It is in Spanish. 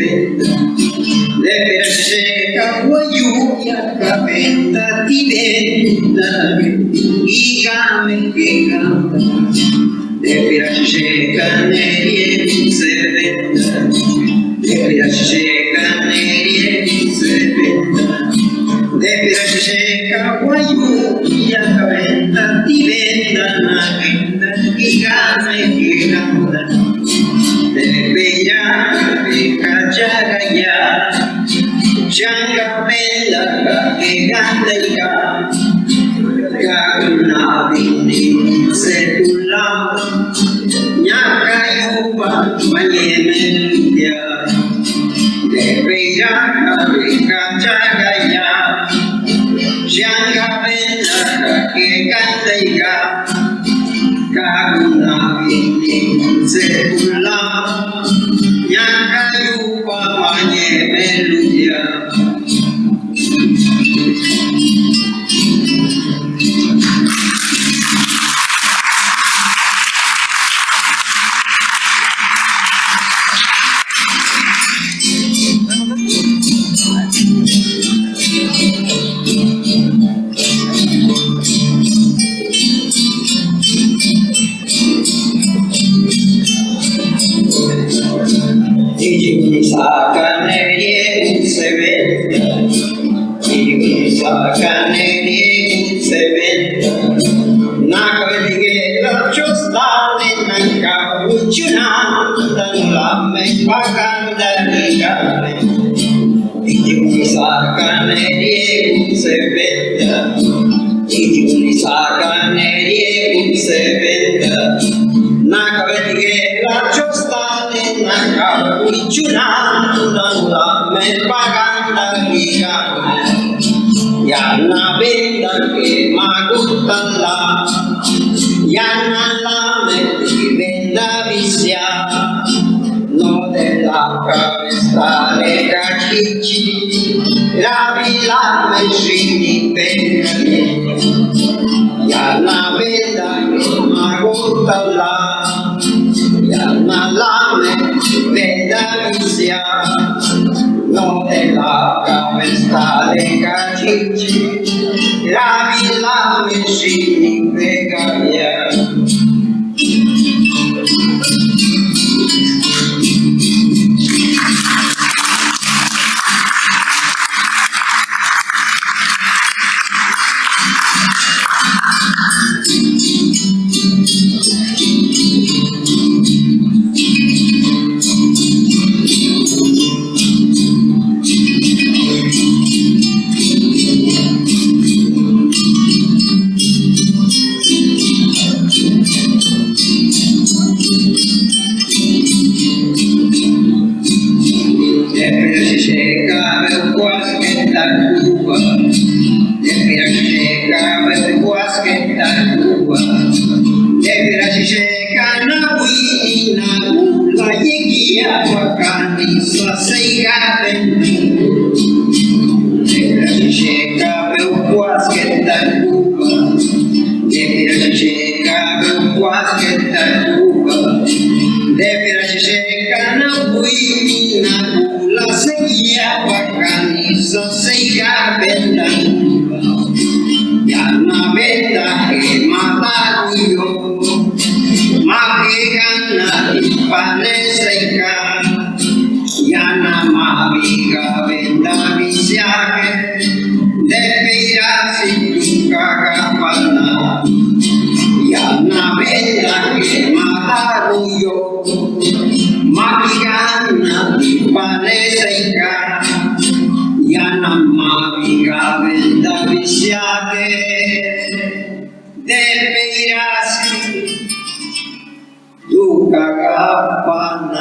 venda, Letra seca guayuya capenta diventa, y game che canta, Letra seca nerie se venda, Letra seca nerie se venda, Letra seca guayuya capenta diventa, y game che canta, bidxiaa bidxiaa Jangka benda que canta y canta bini setulam nyaka yupa manyemendia bidxiaa bidxiaa Jangka benda que canta y canta bini setulam nyaka yupa manyemendia. Yana benda que magutala, yana la me benda bidxiaa, no de la cabeza de cachichi, la vila me shini pegani. Yana benda que magutala, yana la me benda bidxiaa, no de la cabeza de cachichi, la vila me shini pegani. Duka kapana